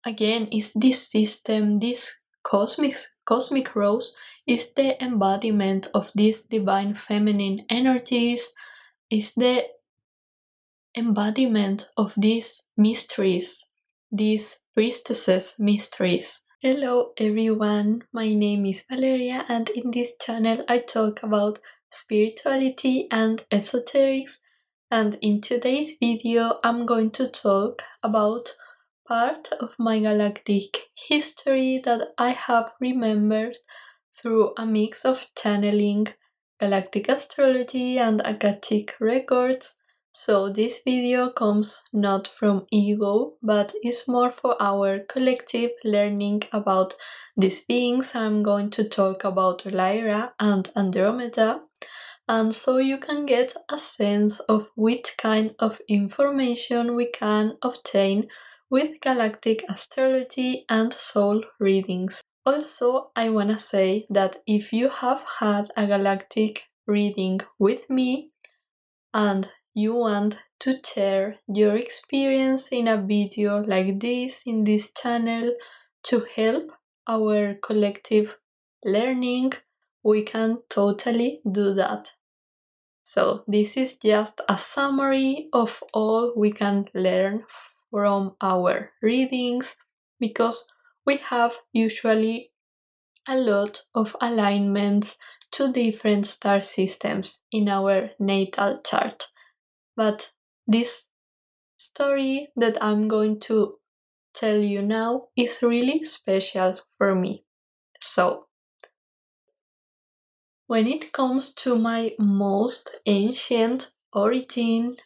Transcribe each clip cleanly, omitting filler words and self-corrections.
again, is this system, this cosmic rose, is the embodiment of these divine feminine energies, is the embodiment of these mysteries, these priestesses mysteries. Hello everyone, my name is Valeria, and in this channel I talk about spirituality and esoterics, and in today's video I'm going to talk about part of my galactic history that I have remembered through a mix of channeling, galactic astrology, and Akashic records. So this video comes not from ego, but is more for our collective learning about these beings. I'm going to talk about Lyra and Andromeda, and so you can get a sense of which kind of information we can obtain with galactic astrology and soul readings. Also, I wanna say that if you have had a galactic reading with me and you want to share your experience in a video like this in this channel to help our collective learning, we can totally do that. So this is just a summary of all we can learn from our readings, because we have usually a lot of alignments to different star systems in our natal chart. But this story that I'm going to tell you now is really special for me. So, when it comes to my most ancient origin,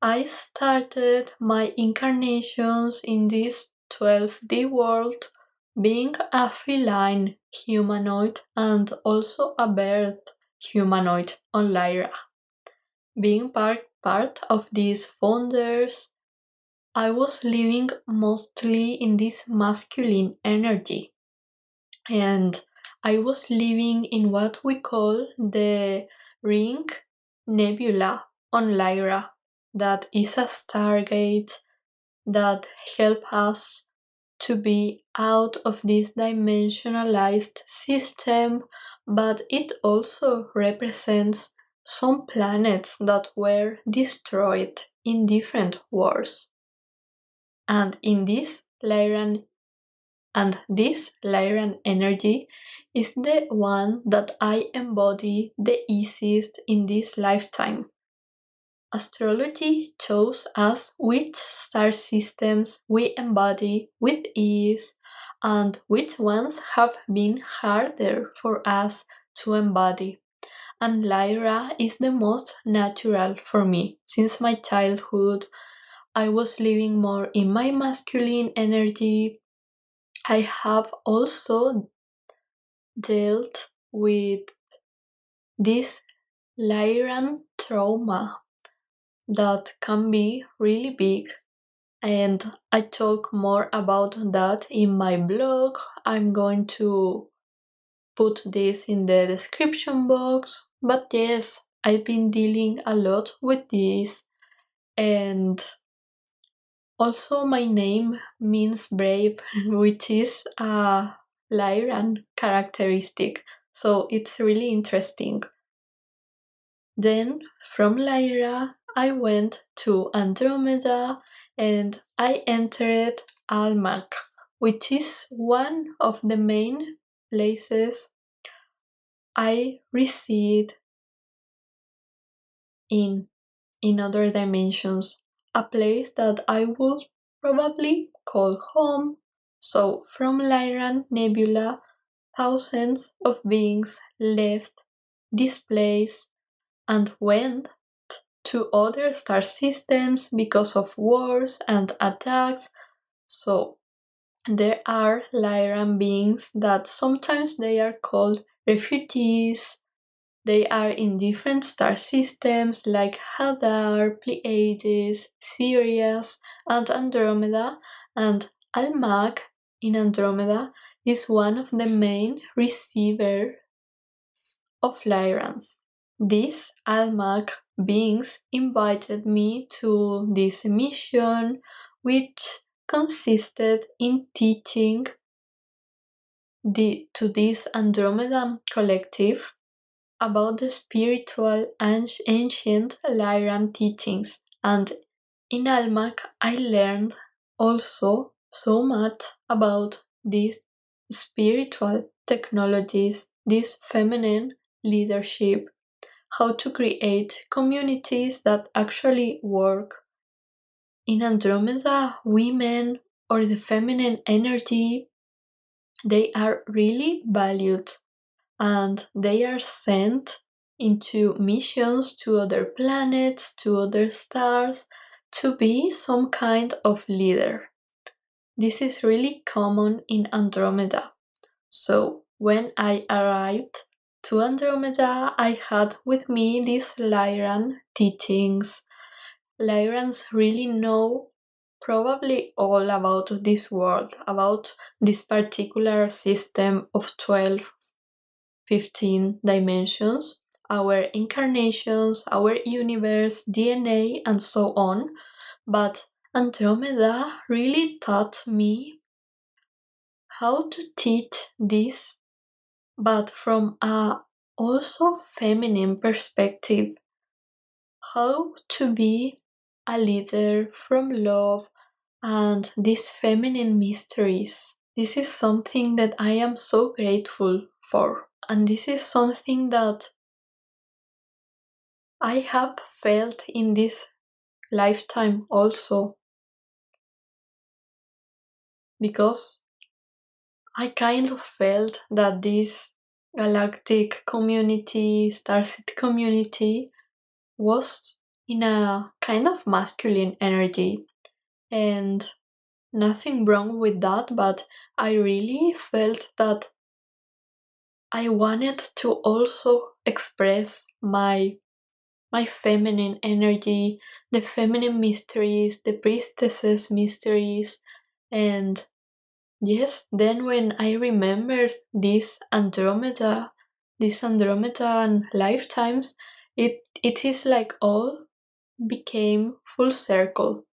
I started my incarnations in this 12D world being a feline humanoid and also a bird humanoid on Lyra. Being part of these founders, I was living mostly in this masculine energy, and I was living in what we call the Ring Nebula on Lyra, that is a stargate that help us to be out of this dimensionalized system, but it also represents some planets that were destroyed in different wars. And in this Lyran this Lyran energy is the one that I embody the easiest in this lifetime. Astrology shows us which star systems we embody with ease and which ones have been harder for us to embody. And Lyra is the most natural for me. Since my childhood, I was living more in my masculine energy. I have also dealt with this Lyran trauma that can be really big, and I talk more about that in my blog. I'm going to put this in the description box. But yes, I've been dealing a lot with this, and also my name means brave, which is a Lyran characteristic, so it's really interesting. Then from Lyra, I went to Andromeda and I entered Almach, which is one of the main places I reside in other dimensions, a place that I would probably call home. So from Lyran Nebula, thousands of beings left this place and went to other star systems because of wars and attacks. So there are Lyran beings that sometimes they are called refugees. They are in different star systems like Hadar, Pleiades, Sirius, and Andromeda, and Almach in Andromeda is one of the main receivers of Lyrans. These Almach beings invited me to this mission, which consisted in teaching to this Andromedan collective about the spiritual and ancient Lyran teachings. And in Almach, I learned also so much about these spiritual technologies, this feminine leadership, how to create communities that actually work. In Andromeda, women or the feminine energy, they are really valued and they are sent into missions to other planets, to other stars, to be some kind of leader. This is really common in Andromeda. So when I arrived to Andromeda, I had with me these Lyran teachings. Lyrans really know probably all about this world, about this particular system of 12, 15 dimensions, our incarnations, our universe, DNA, and so on. But Andromeda really taught me how to teach this, but from a also feminine perspective. How to be a leader from love and these feminine mysteries. This is something that I am so grateful for, and this is something that I have felt in this lifetime also, because I kind of felt that this galactic community, starseed community, was in a kind of masculine energy, and nothing wrong with that, but I really felt that I wanted to also express my feminine energy, the feminine mysteries, the priestesses mysteries, and yes, then when I remembered these Andromedan lifetimes, it is like all became full circle.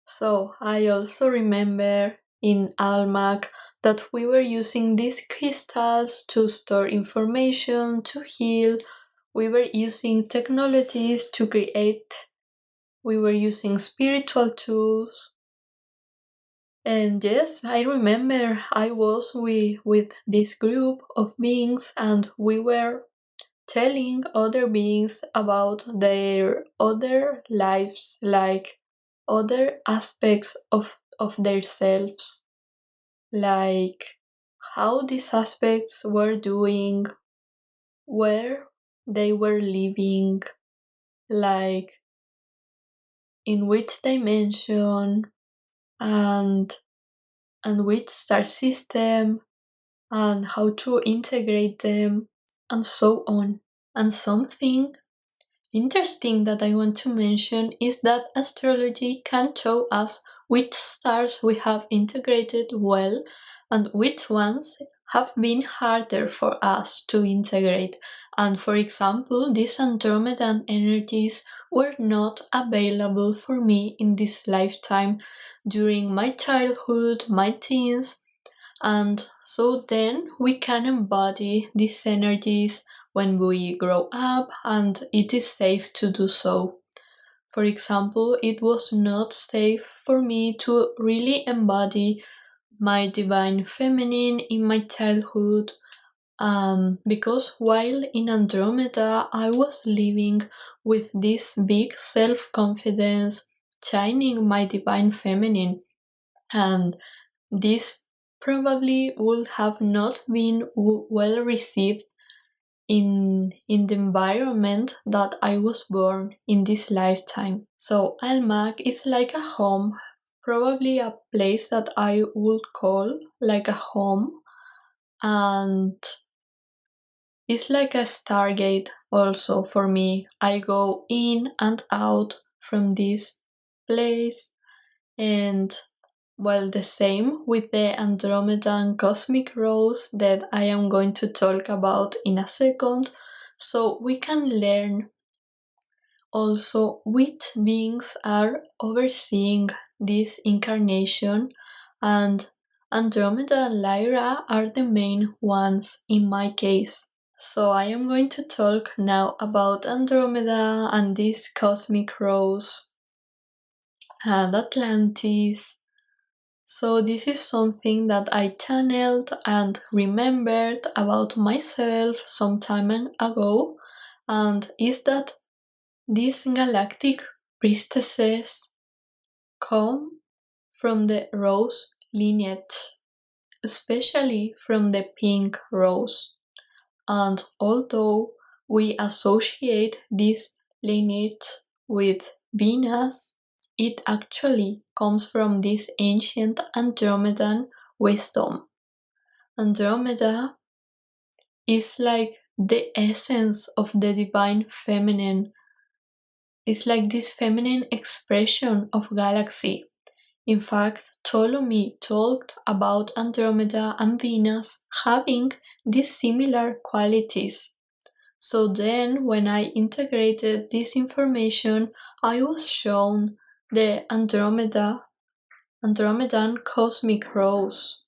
So I also remember in Almach that we were using these crystals to store information, to heal. We were using technologies to create. We were using spiritual tools. And yes, I remember I was with this group of beings and we were telling other beings about their other lives, like other aspects of their selves, like how these aspects were doing, where they were living, like in which dimension, and which star system, and how to integrate them, and so on. And something interesting that I want to mention is that astrology can show us which stars we have integrated well and which ones have been harder for us to integrate. And for example, these Andromedan energies were not available for me in this lifetime during my childhood, my teens, and so then we can embody these energies when we grow up, and it is safe to do so. For example, it was not safe for me to really embody my divine feminine in my childhood, because while in Andromeda, I was living with this big self confidence, shining my divine feminine, and this probably would have not been well received in the environment that I was born in this lifetime. So Almag is like a home, probably a place that I would call like a home, and it's like a stargate also for me. I go in and out from this place, and well, the same with the Andromedan cosmic rose that I am going to talk about in a second. So we can learn also which beings are overseeing this incarnation, and Andromeda and Lyra are the main ones in my case. So I am going to talk now about Andromeda and this cosmic rose and Atlantis. So this is something that I channeled and remembered about myself some time ago, and is that these galactic priestesses come from the rose lineage, especially from the pink rose. And although we associate this lineage with Venus, it actually comes from this ancient Andromedan wisdom. Andromeda is like the essence of the divine feminine. It's like this feminine expression of galaxy. In fact, Ptolemy talked about Andromeda and Venus having these similar qualities. So then, when I integrated this information, I was shown the Andromedan cosmic rose,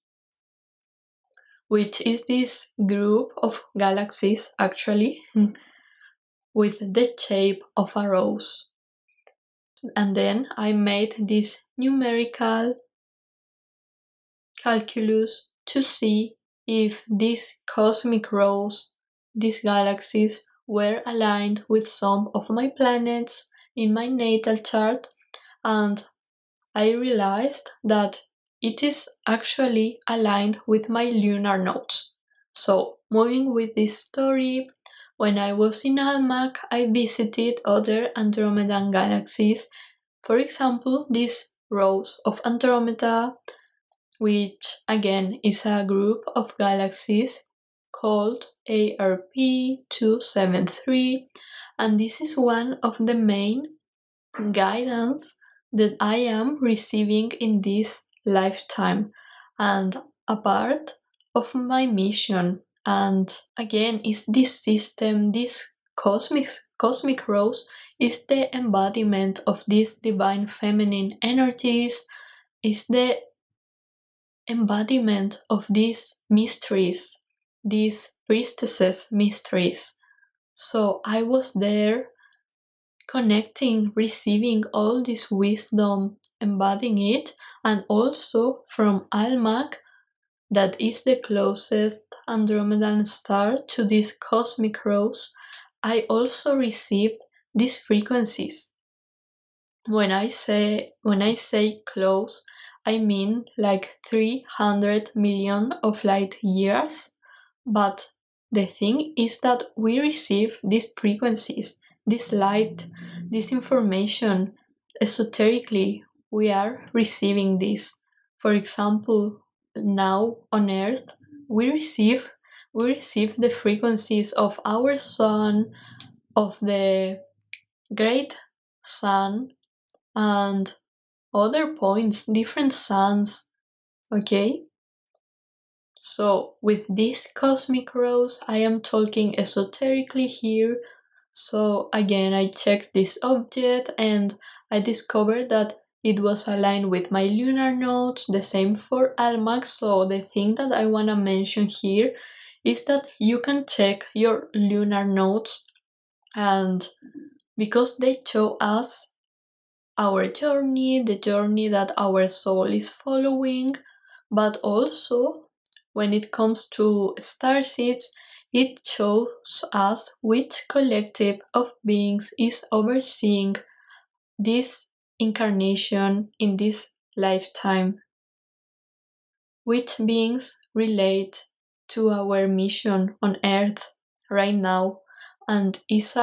which is this group of galaxies actually with the shape of a rose. And then I made this numerical calculus to see if this cosmic rose, these galaxies, were aligned with some of my planets in my natal chart, and I realized that it is actually aligned with my lunar nodes. So, moving with this story, when I was in Almach, I visited other Andromedan galaxies. For example, this rose of Andromeda, which again is a group of galaxies called ARP 273, and this is one of the main guidance that I am receiving in this lifetime and a part of my mission. And again, is this system, this cosmic rose is the embodiment of these divine feminine energies, is the embodiment of these mysteries, these priestesses mysteries. So I was there connecting, receiving all this wisdom, embodying it, and also from Almach, that is the closest Andromedan star to this cosmic rose, I also received these frequencies. When I say close, I mean like 300 million of light years. But the thing is that we receive these frequencies, this light, this information esoterically. We are receiving this. For example, now on Earth, we receive the frequencies of our sun, of the great sun, and other points, different suns, okay? So, with this cosmic rose, I am talking esoterically here. So, again, I checked this object and I discovered that it was aligned with my lunar nodes, the same for Almach. So, the thing that I want to mention here is that you can check your lunar nodes, and because they show us our journey, the journey that our soul is following, but also when it comes to starseeds, it shows us which collective of beings is overseeing this incarnation in this lifetime, which beings relate to our mission on Earth right now, and is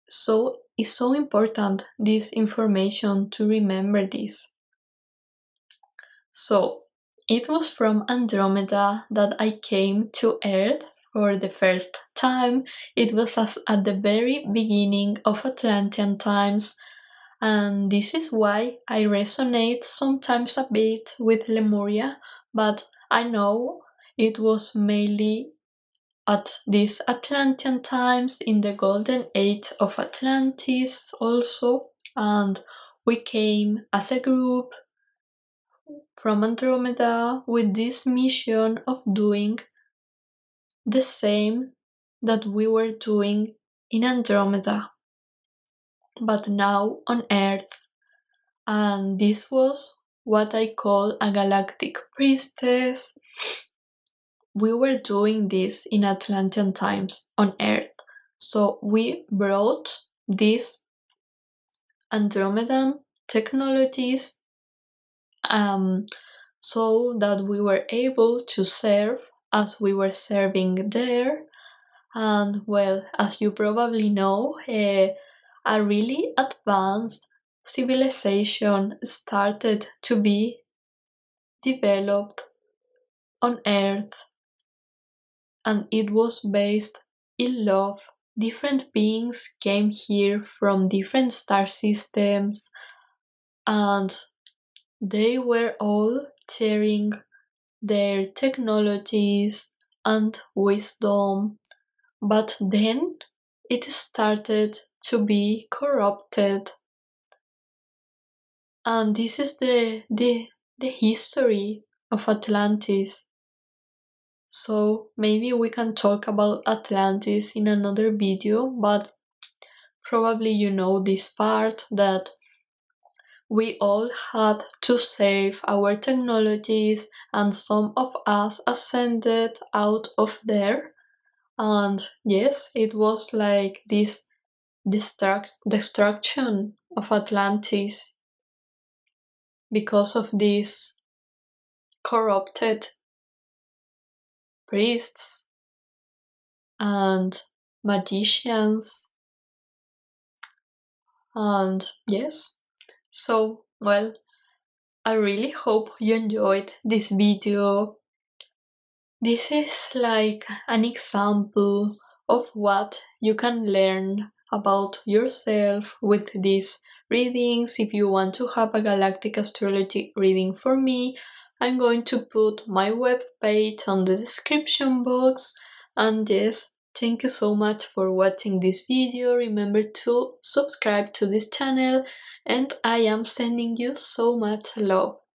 so important this information to remember this. So, it was from Andromeda that I came to Earth for the first time. It was at the very beginning of Atlantean times, and this is why I resonate sometimes a bit with Lemuria, but I know it was mainly at these Atlantean times in the golden age of Atlantis also, and we came as a group from Andromeda with this mission of doing the same that we were doing in Andromeda, but now on Earth. And this was what I call a galactic priestess. We were doing this in Atlantean times on Earth. So we brought these Andromedan technologies so that we were able to serve as we were serving there. And well, as you probably know, a really advanced civilization started to be developed on Earth, and it was based in love. Different beings came here from different star systems, and they were all sharing their technologies and wisdom. But then it started to be corrupted, and this is the history of Atlantis. So maybe we can talk about Atlantis in another video, but probably you know this part that we all had to save our technologies, and some of us ascended out of there. And yes, it was like this destruction of Atlantis because of these corrupted priests and magicians. And yes, so well, I really hope you enjoyed this video. This is like an example of what you can learn about yourself with these readings. If you want to have a galactic astrology reading for me, I'm going to put my webpage on the description box. And yes, thank you so much for watching this video. Remember to subscribe to this channel, and I am sending you so much love.